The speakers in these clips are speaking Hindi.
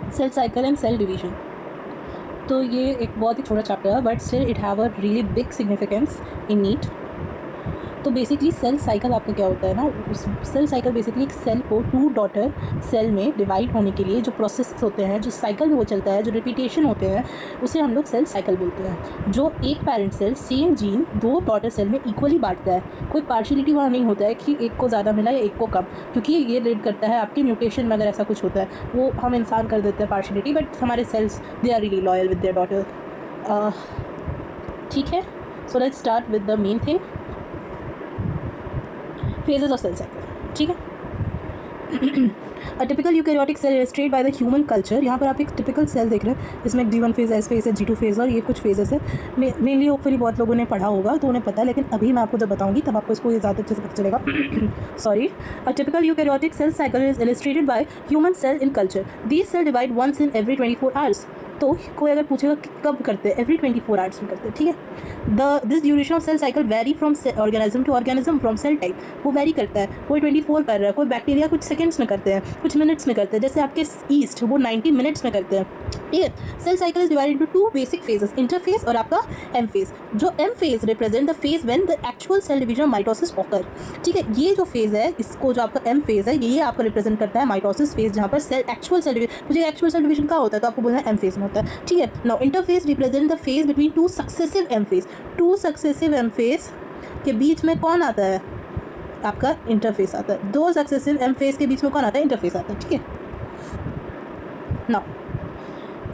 Cell cycle and cell division. तो ये एक बहुत ही छोटा चैप्टर है but still it have a really big significance in NEET. तो बेसिकली सेल साइकिल आपका क्या होता है ना, उस सेल साइकिल बेसिकली एक सेल को 2 डॉटर सेल में डिवाइड होने के लिए जो प्रोसेस होते हैं, जो साइकिल में वो चलता है, जो रिपीटेशन होते हैं, उसे हम लोग सेल साइकिल बोलते हैं। जो एक parent cell same gene 2 daughter cell में इक्वली बांटता है, कोई पार्शियलिटी वहाँ नहीं होता है कि एक को ज़्यादा मिला या एक को कम, क्योंकि ये रिलेट करता है आपके म्यूटेशन में। अगर ऐसा कुछ होता है वो हम इंसान कर देते हैं पार्शियलिटी, बट हमारे cells they are really loyal with their daughter. ठीक है, so let's start with the main thing, phases of cell cycle। ठीक है। A typical eukaryotic cell illustrated by the human culture। यहाँ पर आप एक typical cell देख रहे हैं, इसमें G1 phase, S phase है, G2 phase और ये कुछ phases है। मेनली होपफुली बहुत लोगों ने पढ़ा होगा तो उन्हें पता है, लेकिन अभी मैं आपको जब बताऊंगी तब आपको इसको ये ज़्यादा अच्छे से पता चलेगा। Sorry. A typical eukaryotic cell cycle is illustrated by human cell in culture। These cells divide once in every 24 hours। तो कोई अगर पूछेगा कि कब करते हैं, एवरी 24 आवर्स में करते हैं। ठीक है। This duration of cell cycle vary from organism to organism, from cell type. वो वेरी करता है, कोई 24 कर रहा है, कोई बैक्टीरिया कुछ सेकंड्स में करते हैं, कुछ मिनट्स में करते हैं, जैसे आपके ईस्ट वो 90 मिनट्स में करते हैं। ठीक है। Cell cycle is divided into 2 basic phases, interphase और आपका एम फेज। जो M phase represent the phase when the actual cell division mitosis occur. ठीक है, ये जो फेज है, इसको जो आपका एम फेज है, ये आपको रिप्रेजेंट करता है माइटोसिस फेज, जहाँ पर सेल एक्चुअल सेल डिवीजन, मुझे एक्चुअल सेल डिवीजन का होता है तो आपको बोलना है एम फेज में होता है। ठीक है। Now interphase represent the phase between 2 successive M phase. 2 successive M phase के बीच में कौन आता है? आपका इंटरफेस आता है। 2 सक्सेसिव एम फेज के बीच में कौन आता है? इंटरफेस आता है। ठीक है। Now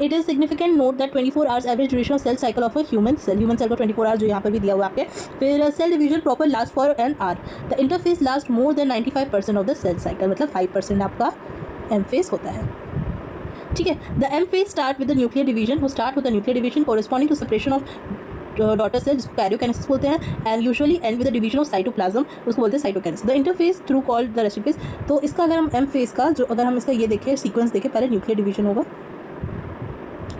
it is significant note that 24 hours average duration of cell cycle of a human cell. Human cell को 24 आवर्स जो यहाँ पर भी दिया हुआ आपके। फिर cell division proper last for an hour. The interphase last more than 95% of the cell cycle, मतलब 5% आपका एम फेज होता है। ठीक है। The M phase start with the nuclear division. वो स्टार्ट होता है nuclear division corresponding to separation of daughter cell, जिसको कैरियोकाइनेसिस बोलते हैं, and usually end with the division of cytoplasm, उसको बोलते हैं cytokinesis. The interphase through called the resting phase. तो इसका अगर हम एम फेज का जो अगर हम इसका ये देखें सीक्वेंस देखें, पहले न्यूक्लियर डिवीजन होगा,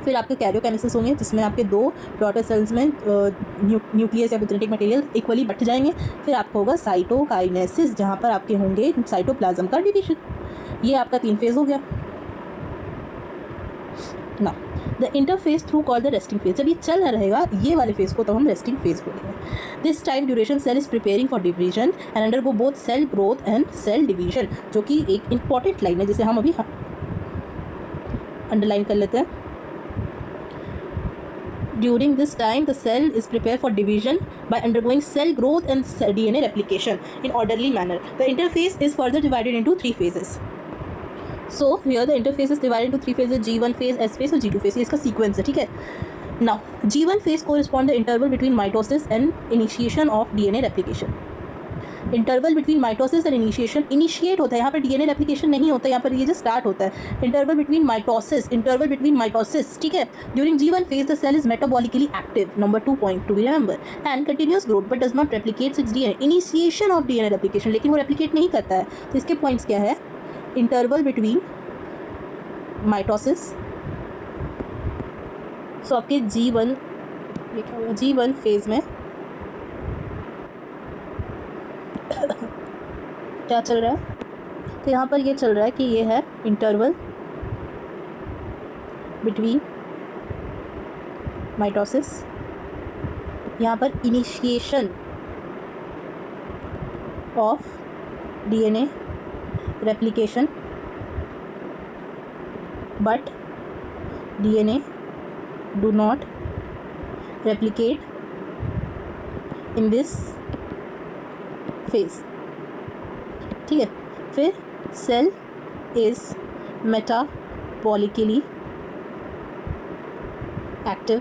फिर आपके कैरियोकाइनेसिस होंगे जिसमें आपके 2 डॉटर सेल्स में न्यूक्लियस या जेनेटिक मटेरियल इक्वली बट जाएंगे। फिर आपको होगा साइटोकाइनेसिस, जहाँ पर आपके होंगे साइटोप्लाज्म का डिवीजन। ये आपका 3 फेज हो गया। ना the interphase through call the resting phase. जब ये चल रहा रहेगा ये वाले फेज को तो हम रेस्टिंग फेज बोलेंगे। This time duration cell is preparing for division and undergo both cell growth and cell division, जो कि एक इंपॉर्टेंट लाइन है जिसे हम अभी अंडरलाइन कर लेते हैं। During this time, the cell is prepared for division by undergoing cell growth and DNA replication in orderly manner. The interface is further divided into 3 phases. So here the interface is divided into 3 phases: G1 phase, S phase और G2 phase। ये इसका sequence है। ठीक है। Now G1 phase correspond the interval between mitosis and initiation of DNA replication। Interval between mitosis and initiation, initiate होता है यहाँ पर, डीएनए रेप्लिकेशन नहीं होता है यहाँ पर, ये जो स्टार्ट होता है। इंटरवल बिटवीन माइटोसिस, ठीक है। During G1 phase the cell is metabolically active, number 2.2 remember, and continuous growth but does not replicate its DNA. Initiation of DNA replication, लेकिन वो रेप्लिकेट नहीं करता है। तो इसके पॉइंट्स क्या है? इंटरवल बिटवीन माइटोसिस, सो आपके G1 लिखा हुआ G1 फेज में क्या चल रहा है? तो यहाँ पर ये चल रहा है कि ये है इंटरवल बिटवीन माइटोसिस, यहाँ पर initiation of DNA replication but DNA do not replicate in this phase. ठीक है। फिर cell is metabolically active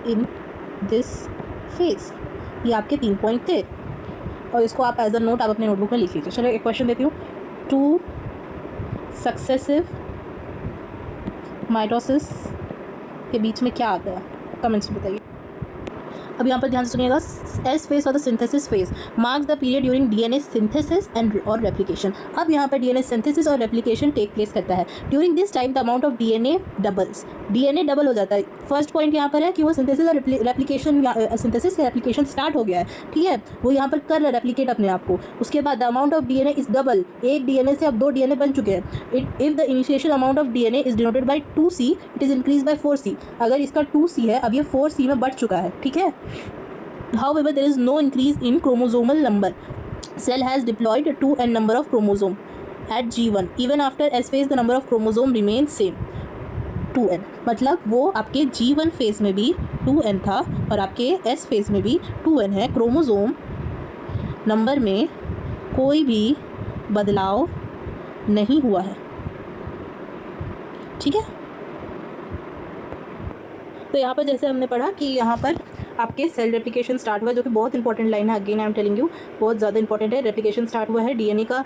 in this phase. ये आपके 3 पॉइंट थे और इसको आप एज अ नोट आप अपने नोटबुक में लिख लीजिए। चलो एक क्वेश्चन देती हूँ। 2 सक्सेसिव माइटोसिस के बीच में क्या आता है? कमेंट्स में बताइए। अब यहाँ पर ध्यान से सुनिएगा, एस फेज और the synthesis phase marks the period during DNA synthesis and और रेप्लिकेशन। अब यहाँ पर डीएनए सिंथेसिस और रेप्लिकेशन टेक प्लेस करता है। During this time the amount of DNA doubles, DNA double हो जाता है। फर्स्ट पॉइंट यहाँ पर है कि वो सिंथेसिस और रेप्लिकेशन, सिंथेसिस का रेप्लिकेशन स्टार्ट हो गया है, ठीक है, वो यहाँ पर कर रहा है रेप्लिकेट अपने आप को। उसके बाद the amount of DNA is double, एक डीएनए से अब 2 डीएनए बन चुके हैं। If the initiation amount of DNA is denoted by 2C, it is increase by 4C। अगर इसका 2C है, अब ये 4C में बढ़ चुका है, ठीक है। However, there is no increase in chromosomal number. Cell has deployed 2n number of chromosome at G1. Even after S phase, the number of chromosome remains same, 2n। मतलब वो आपके G1 फेज में भी 2n था और आपके S फेज में भी 2n है। क्रोमोसोम नंबर में कोई भी बदलाव नहीं हुआ है, ठीक है। तो यहाँ पर जैसे हमने पढ़ा कि यहाँ पर आपके सेल रेप्लिकेशन स्टार्ट हुआ, जो कि बहुत इंपॉर्टेंट लाइन है, again I am telling you, बहुत ज़्यादा इंपॉर्टेंट है। रेप्लिकेशन स्टार्ट हुआ है, डीएनए का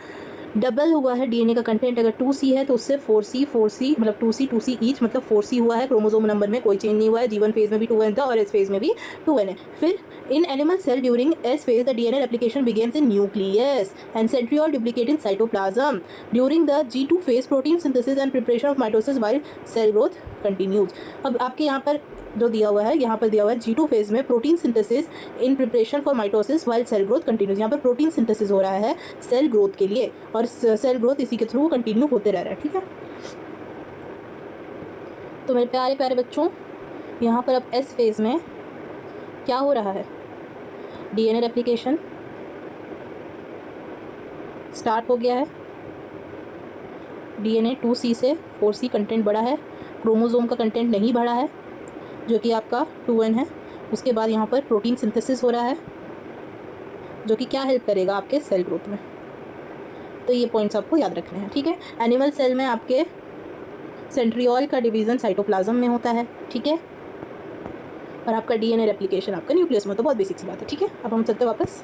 डबल हुआ है, डीएनए का कंटेंट अगर 2C है तो उससे 4C मतलब 2C ईच, मतलब 4C हुआ है। क्रोमोसोम नंबर में कोई चेंज नहीं हुआ है। G1 फेज में भी 2n था और S फेज में भी 2n है। फिर in animal cell during S phase the DNA replication begins in nucleus and centriole duplicate in cytoplasm. During the G2 phase protein synthesis and preparation of mitosis while cell growth continues. अब आपके यहाँ पर जो दिया हुआ है, यहाँ पर दिया हुआ है G2 फेज में protein synthesis in preparation for mitosis while cell growth continues. यहाँ पर प्रोटीन सिंथेसिस हो रहा है सेल ग्रोथ के लिए और सेल ग्रोथ इसी के थ्रू कंटिन्यू होते रह रहा है, ठीक है। तो मेरे प्यारे प्यारे बच्चों, यहाँ पर अब S फेज में क्या हो रहा है, डीएनए रेप्लिकेशन स्टार्ट हो गया है। डीएनए 2C से 4C कंटेंट बढ़ा है, क्रोमोसोम का कंटेंट नहीं बढ़ा है, जो कि आपका 2n है। उसके बाद यहाँ पर प्रोटीन सिंथेसिस हो रहा है, जो कि क्या हेल्प करेगा आपके सेल ग्रोथ में। तो ये पॉइंट्स आपको याद रखने हैं, ठीक है। एनिमल सेल में आपके सेंट्रियोल का डिवीज़न साइटोप्लाज्म में होता है, ठीक है, और आपका डीएनए रेप्लिकेशन आपका न्यूक्लियस में। तो बहुत बेसिक सी बात है, ठीक है। अब हम चलते वापस,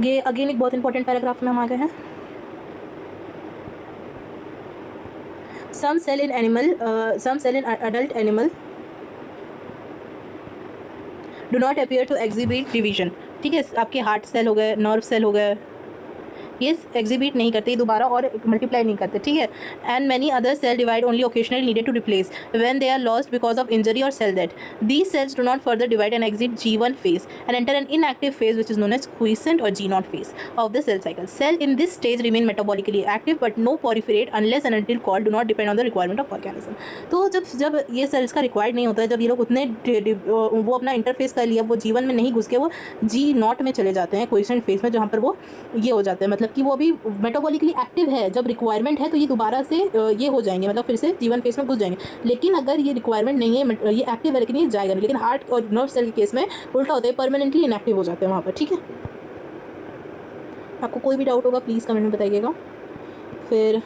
ये अगेन एक बहुत इंपॉर्टेंट पैराग्राफ में हम आ गए हैं। some cell in adult animal do not appear to exhibit division, ठीक है। आपके हार्ट सेल हो गए, नर्व सेल हो गए, ये एग्जिबिट नहीं करते, दोबारा और मल्टीप्लाई नहीं करते, ठीक है। And many other cell divide only occasionally needed to replace when they are lost because of injury और cell death. These cells do not further divide and exit G1 phase and enter an inactive phase which is known as quiescent और G0 phase of the cell cycle. Cell in this stage remain metabolically active but no proliferate unless and until call, do not depend on the requirement of organism. तो जब ये सेल्स का रिक्वायर्ड नहीं होता है, जब ये लोग उतने वो अपना इंटरफेस कर लिया, वो G1 में नहीं घुस के वो G0 में चले जाते हैं, क्विसेंट फेज में, जहाँ पर वो ये हो जाते हैं, मतलब कि वो अभी मेटाबॉलिकली एक्टिव है। जब रिक्वायरमेंट है तो ये दोबारा से ये हो जाएंगे, मतलब फिर से G1 फेज में घुस जाएंगे। लेकिन अगर ये रिक्वायरमेंट नहीं है, ये एक्टिव है लेकिन ये जाएगा नहीं। लेकिन हार्ट और नर्व सेल के केस में उल्टा होता है, परमानेंटली इनएक्टिव हो जाते हैं वहाँ पर, ठीक है। आपको कोई भी डाउट होगा प्लीज़ कमेंट में बताइएगा। फिर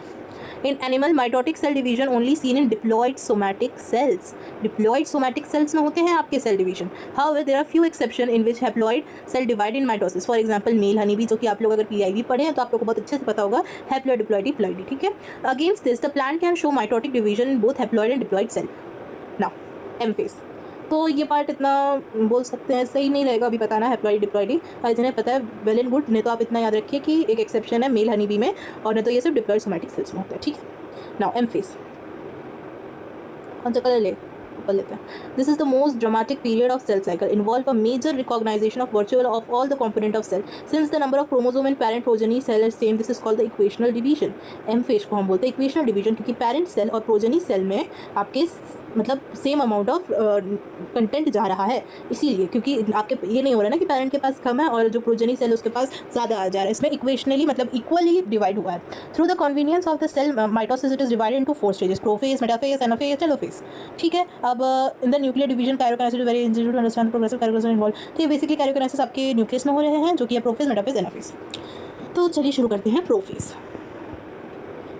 in animal mitotic cell division only seen in diploid somatic cells, diploid somatic cells में होते हैं आपके cell division। however there are few exception in which haploid cell divide in mitosis, for example male honeybee, जो कि आप लोग अगर PIV पढ़े हैं तो आप लोग को बहुत अच्छे से पता होगा, haploid diploid diploid, ठीक है। against this the plant can show mitotic division in both haploid and diploid cell। now M phase, तो ये पार्ट इतना बोल सकते हैं सही नहीं रहेगा अभी बताना, हैप्लॉइड डिप्लॉइडी, जिन्हें पता है वेल एंड गुड, नहीं तो आप इतना याद रखिए कि एक एक्सेप्शन है मेल हनी बी में, और नहीं तो ये सिर्फ डिप्लॉइड सोमैटिक सेल्स में होता है, ठीक है। नाउ एम फेज, कौन सा कलर ऊपर लेते हैं। This is the most dramatic period of cell cycle, involve a major reorganisation of virtual of all the component of cell since the number of chromosome in parent progeny cell is same. This is called the equational division. M phase को हम बोलते हैं इक्वेशनल डिवीजन, क्योंकि पैरेंट सेल और प्रोजेनी सेल में आपके मतलब सेम अमाउंट ऑफ कंटेंट जा रहा है, इसीलिए, क्योंकि आपके ये नहीं हो रहा है ना कि पैरेंट के पास कम है और जो प्रोजेनी सेल उसके पास ज़्यादा आ जा रहा है, इसमें इक्वेशनली मतलब इक्वली डिवाइड हुआ है। Through the convenience of the cell mitosis it is divided into 4 stages, prophase, metaphase, anaphase, telophase, ठीक है। अब in the nuclear division karyokinesis is very easy to understand, progressive karyokinesis involve. तो ये बेसिकली कैरियोकाइनेसिस आपके न्यूक्लियस में हो रहे हैं, जो कि है प्रोफेज, मेटाफेज, एनाफेज। तो चलिए शुरू करते हैं prophase.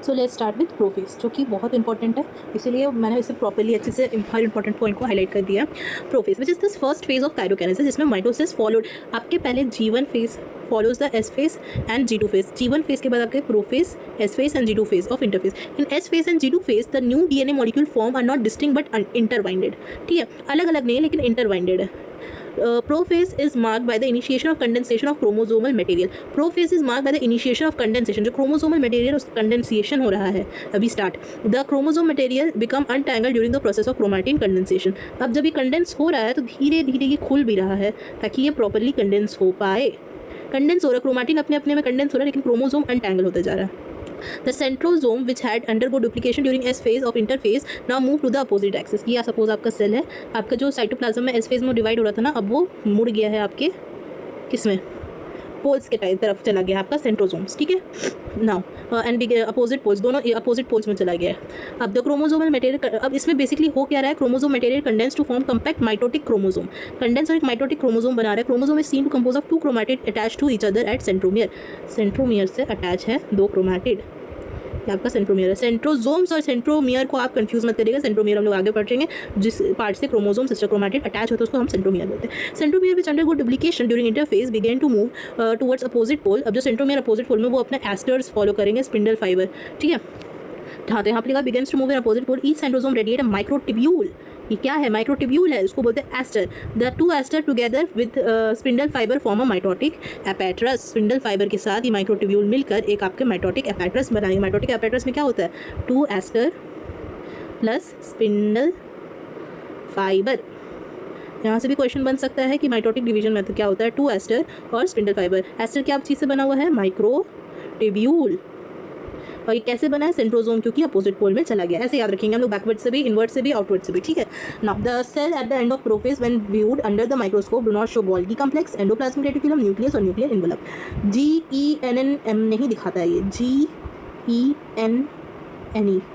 So let's start with prophase, जो कि बहुत इंपॉर्टेंट है, इसीलिए मैंने इसे प्रॉपर्ली अच्छे से हर इंपॉर्टेंट पॉइंट को हाईलाइट कर दिया। Prophase which is this first phase of karyokinesis, जिसमें माइटोसिस फॉलोड, आपके पहले G1 phase follows the S phase and G2 phase. G1 phase के बाद आपके prophase, S phase and G2 phase of interphase. In S phase and G2 phase the new DNA molecule form are not distinct but intertwined, ठीक है, अलग अलग नहीं है लेकिन इंटरवाइंडेड है। Prophase is marked by the initiation of condensation of chromosomal material. Prophase is marked by the initiation of condensation, जो क्रोमोसोमल मटेरियल उसका कंडेंसेशन हो रहा है अभी start. The chromosome material become untangled during the process of chromatin condensation. अब जब ये कंडेंस हो रहा है तो धीरे धीरे ये खुल भी रहा है ताकि ये प्रॉपरली कंडेंस हो पाए। कंडेंस हो रहा है, क्रोमैटिन अपने अपने में कंडेंस हो रहा है, लेकिन क्रोमोसोम अनटैंगल होता जा रहा है। The centrosome which had undergo duplication during S phase of interphase now move to the opposite axis। ये सपोज आपका सेल है, आपका जो साइटोप्लाज्म में S phase में डिवाइड हो रहा था ना, अब वो मुड़ गया है आपके किसमें, पोल्स के तरफ चला गया आपका सेंट्रोसोम्स, ठीक है। नाउ एंड अपोजिट पोल्स, दोनों अपोजिट पोल्स में चला गया है। अब द क्रोमोसोमल मटेरियल, अब इसमें बेसिकली हो क्या रहा है, chromosome material condense to form compact mitotic chromosome. Condense और एक माइटोटिक क्रोमोसोम बना रहा है। Chromosome is seen to compose of 2 chromatid attach to each other at centromere. Centromere से अटैच है 2 क्रोमैटिड, आपका सेंट्रोमियर है। सेंट्रोसोम्स और सेंट्रोमियर को आप कंफ्यूज मत करिएगा, सेंट्रोमियर हम लोग आगे पढ़ेंगे। जिस पार्ट से क्रोमोसोम सिस्टर क्रोमैटिड अटैच होता है उसको हम सेंट्रोमियर बोलते हैं। Centromere which undergo duplication during interphase begin to move towards opposite pole. अब जो सेंट्रोमियर अपोजिट पोल में वो अपने एस्टर्स फॉलो करेंगे, स्पिंडल फाइबर, ठीक है। हाँ, तो यहाँ पर लिखा begins to move in opposite pole, each centrosome radiate a microtubule. ये क्या है, माइक्रोट्यूब्यूल है, उसको बोलते हैं aster. The 2 aster together with spindle fibre form a mitotic apparatus. Spindle fibre के साथ ये माइक्रोट्यूब्यूल मिलकर एक आपके माइटोटिक एपैट्रस बनाएंगे। माइटोटिक एपैट्रस में क्या होता है, 2 एस्टर प्लस स्पिंडल फाइबर। यहाँ से भी क्वेश्चन बन सकता है कि माइटोटिक डिवीजन में तो क्या होता है, 2 एस्टर और स्पिंडल फाइबर। एस्टर क्या चीज़ से बना हुआ है, माइक्रोट्यूब्यूल। और ये कैसे बना है, सेंट्रोसोम क्योंकि अपोजिट पोल में चला गया। ऐसे याद रखेंगे हम लोग, बैकवर्ड से भी, इनवर्ड से भी, आउटवर्ड से भी, ठीक है। Now the cell at the end of prophase when viewed under the microscope do not show Golgi complex, endoplasmic reticulum, nucleus और न्यूक्लियर एनवेलप। GENNM नहीं दिखाता है ये, GENNE,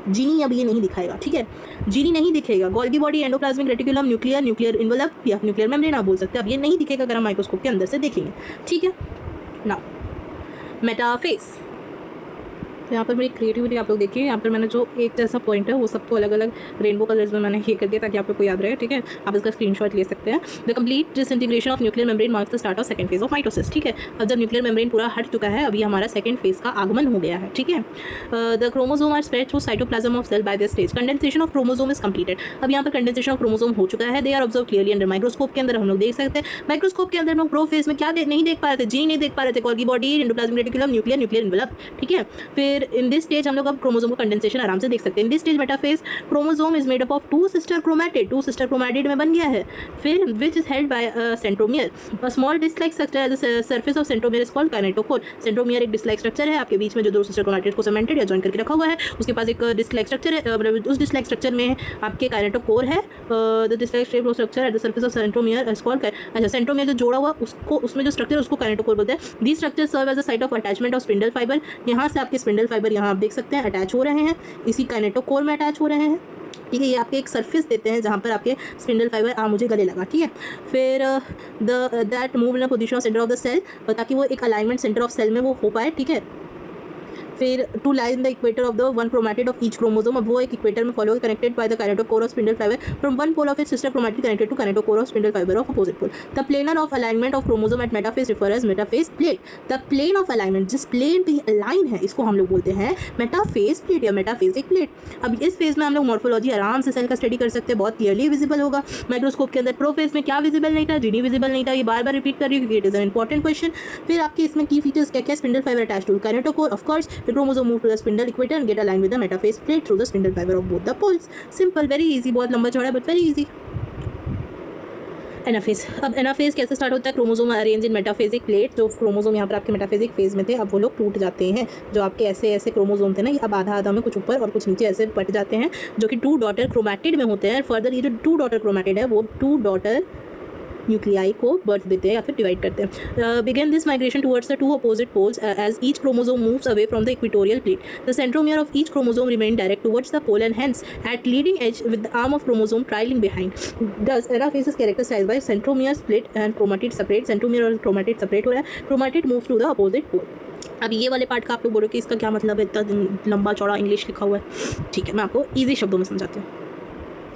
जीनी अब ये नहीं दिखाएगा, ठीक है। जीनी नहीं दिखेगा, Golgi body, endoplasmic reticulum, nuclear envelope या न्यूक्लियर मेम्ब्रेन आप बोल सकते हैं। अब ये नहीं दिखेगा अगर हम माइक्रोस्कोप के अंदर से देखेंगे, ठीक है। नाउ मेटाफेज, तो यहाँ पर मेरी क्रिएटिविटी आप लोग देखिए। यहाँ पर मैंने जो एक जैसा पॉइंट है वो सबको अलग अलग रेनबो कलर्स में मैंने ये कर दिया ताकि आप लोग को याद रहे, ठीक है। आप इसका स्क्रीनशॉट ले सकते हैं। The complete disintegration of nuclear membrane marks the start of second phase of mitosis, ठीक है। अब जब न्यूक्लियर मेम्ब्रेन पूरा हट चुका है, अभी हमारा सेकंड फेज का आगमन हो गया है, ठीक है। The chromosome are spread through cytoplasm of cell by this stage. Condensation of chromosome is completed. अब यहाँ पर कंडेंसेशन ऑफ क्रोमोसोम हो चुका है। They are observe clearly under microscope के अंदर हम लोग देख सकते हैं। माइक्रोस्कोप के अंदर हम प्रो फेज में क्या नहीं देख पा रहे थे, जीन नहीं देख पा रहे थे, Golgi body, endoplasmic reticulum, nuclear envelope, ठीक है। फिर इन दिस स्टेज हम लोग अब क्रोमोसोम को कंडेंसेशन आराम से देख सकते हैं। In this stage metaphase chromosome is made up of 2 sister chromatid, 2 sister chromatid में बन गया है। फिर which is held by centromere. A small disc like structure at the surface of centromere is called kinetochore. Centromere एक डिस्क लाइक स्ट्रक्चर है आपके बीच में जो 2 सिस्टर क्रोमैटिड को सीमेंटेड या जॉइन करके रखा हुआ है। उसके पास एक डिस्क लाइक स्ट्रक्चर है, उस डिस्क लाइक स्ट्रक्चर में आपके काइनेटोकोर है। The disc like shape of structure at the surface of centromere is called, अच्छा सेंट्रोमियर जो जोड़ा हुआ उसको, उसमें जो स्ट्रक्चर है उसको काइनेटोकोर बोलते हैं। These structure serve as a site of attachment of spindle fibre. यहाँ से आपके स्पिंडल फाइबर यहाँ आप देख सकते हैं अटैच हो रहे हैं, इसी काइनेटोकोर में अटैच हो रहे हैं, ठीक है। ये आपके एक सरफेस देते हैं जहाँ पर आपके स्पिंडल फाइबर मुझे गले लगा, ठीक है। फिर that move in a position of centre of the cell, ताकि वो एक अलाइनमेंट सेंटर ऑफ सेल में वो हो पाए, ठीक है। फिर to lie in the equator of the 1 chromatid of each chromosome. अब वो एक इक्वेटर में follow connected by the kinetochore of spindle fibre from one pole of its sister chromatid connected to kinetochore of spindle fibre of opposite pole. The planar of alignment of chromosome at metaphase refer as metaphase plate. The plane of alignment, जिस प्लेन पे अलाइन है, इसको हम लोग बोलते हैं मेटाफेज प्लेट या मेटाफेजिक प्लेट। अब इस फेज में हम लोग मॉर्फोलॉजी आराम से सेल का स्टडी कर सकते हैं, बहुत क्लियरली विजिबल होगा। माइक्रोस्कोप के अंदर प्रो फेज में क्या विजिबल नहीं था, जीनी विजिबल नहीं था, ये बार बार रिपीट कर रही हूँ क्योंकि it is an important question. फिर आपके इसमें की फीचर्स क्या क्या, spindle fibre attach to kinetochore of course, the chromosome move to the spindle equator and get aligned with the metaphase plate through the spindle fiber of both the poles. Simple, very easy, बहुत लंबा चौड़ा but very easy. एनाफेज, अब एनाफेज कैसे स्टार्ट होता है, chromosome arrange in metaphasic plate. जो क्रोमोसोम यहाँ पर आपके मेटाफेजिक फेज में थे अब वो लोग टूट जाते हैं। जो आपके ऐसे ऐसे क्रोमोसोम थे ना, ये अब आधा आधा में कुछ ऊपर और कुछ नीचे ऐसे बट जाते हैं, जो कि 2 डॉटर क्रोमैटिड में होते हैं। फर्दर ये जो 2 डॉटर क्रोमैटिड है वो 2 डॉटर न्यूक्लियाई को बर्थ देते हैं या फिर डिवाइड करते हैं। Begin this migration towards the 2 opposite poles as each chromosome moves away from the equatorial plate. The centromere of each chromosome remain direct towards the pole and hence at leading edge with the arm of chromosome trailing behind. Thus anaphase is characterised by centromere split and chromatid separate. Centromere और क्रोमैटिड सेपरेट हो रहा है, chromatid move to the opposite pole. अब ये वाले पार्ट का आप लोग बोलो कि इसका क्या मतलब है, इतना लंबा चौड़ा इंग्लिश लिखा हुआ है, ठीक है। मैं आपको ईजी शब्दों में समझाती हूँ।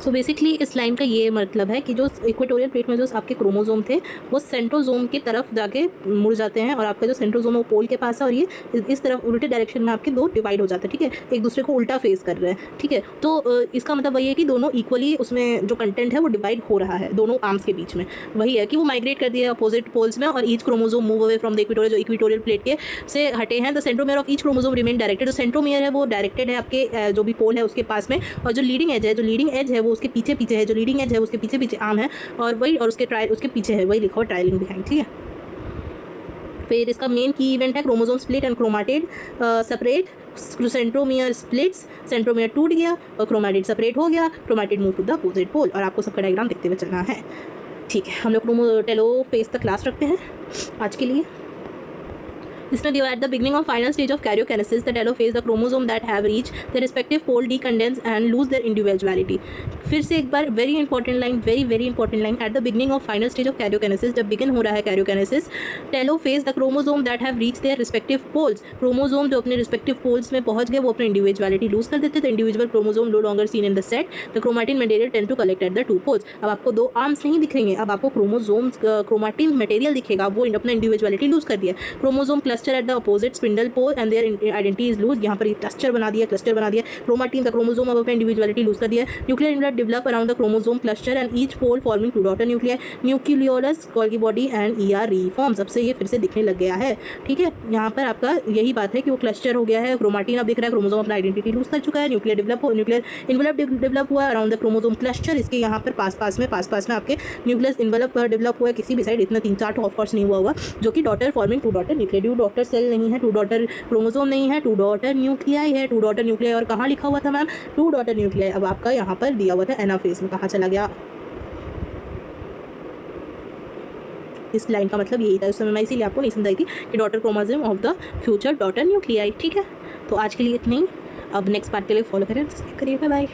सो बेसिकली इस लाइन का ये मतलब है कि जो इक्वेटोरियल प्लेट में जो आपके क्रोमोसोम थे वो सेंट्रोसोम की तरफ जाके मुड़ जाते हैं और आपका जो सेंट्रोसोम है वो पोल के पास है और ये इस तरफ उल्टे डायरेक्शन में आपके दो डिवाइड हो जाते हैं, ठीक है, एक दूसरे को उल्टा फेस कर रहे हैं, ठीक है। तो इसका मतलब वही है कि दोनों इक्वली उसमें जो कंटेंट है वो डिवाइड हो रहा है दोनों आर्म्स के बीच में। वही है कि वो माइग्रेट कर दिया अपोजिट पोल्स में और each chromosome move away from the equatorial, जो इक्वेटोरियल प्लेट के से हटे हैं। The centromere of each chromosome remain directed. जो सेंट्रोमियर है वो डायरेक्टेड है आपके जो भी पोल है उसके पास में, और जो लीडिंग एज है वो उसके पीछे पीछे है, जो लीडिंग एज है उसके पीछे पीछे आर्म है और वही, और उसके पीछे है वही लिखा हुआ ट्रायलिंग बिहाइंड, ठीक है। फिर इसका मेन की इवेंट है chromosome split and chromatid separate. Centromere splits, centromere टूट गया और क्रोमाटिड सेपरेट हो गया, chromatid move to the opposite pole. और आपको सबका डायग्राम देखते हुए चलना है, ठीक है। हम लोग टेलोफेज तक क्लास रखते हैं आज के लिए। इसमें दिया at the beginning of final stage of karyokinesis the telophase the chromosome that have reach the respective pole decondense and lose their individuality. फिर से एक बार very important line, very important line, at the beginning of final stage of karyokinesis, जब बिगिन हो रहा है karyokinesis, telophase the chromosome that have reach their respective poles, chromosome जो अपने रिस्पेक्टिव पोल्स में पहुंच गए वो अपने इंडिविजुअलिटी लूज कर देते थे। Individual chromosome no longer seen in the set, the chromatin material tend to collect at the two poles. अब आपको दो आर्म्स नहीं दिखेंगे, अब आपको क्रोमोसोम्स क्रोमैटिन मटेरियल दिखेगा, वो अपना इंडिविजुअलिटी लूज कर दिया। Chromosome cluster at the opposite spindle pole and their identity is lose. यहाँ पर क्लस्टर बना दिया क्रोमैटिन का क्रोमोसोम अब अपना इंडिविजुअलिटी लूज कर दिया। Nuclear inlet develop around the chromosome cluster and each pole forming two daughter nuclear, nucleolus Golgi body and ER reforms. अब से ये फिर से दिखने लग गया है, ठीक है। यहाँ पर आपका यही बात है कि वो क्लस्टर हो गया है, क्रोमैटिन अब दिख रहा है, क्रोमोसोम अपना आइडेंटिटी लूज कर चुका है, न्यूक्लियर इन्वेलप डेवलप हुआ अराउंड द क्रोमोसोम क्लस्टर। इसके यहाँ पर पास में आपके न्यूक्लियस इन्वेलप डेवलप हुआ है, किसी भी साइड इतना 3-4 ऑफ कोर्स नहीं हुआ होगा, जो कि daughter forming two daughter nuclear, two daughter cell नहीं है, टू डॉटर क्रोमोसोम नहीं है, टू डॉटर न्यूक्लियाई है, टू डॉटर न्यूक्लियाई। और कहाँ लिखा हुआ था मैम? To daughter nuclei. अब आपका यहाँ पर दिया हुआ था एनाफेज में, कहाँ चला गया? इस लाइन का मतलब यही था, उस समय मैं इसीलिए आपको नहीं समझाई थी कि daughter chromosome of the future daughter nuclei, ठीक है। तो आज के लिए इतना ही, अब नेक्स्ट पार्ट के लिए फॉलो करें, सब्सक्राइब करिए, बाय।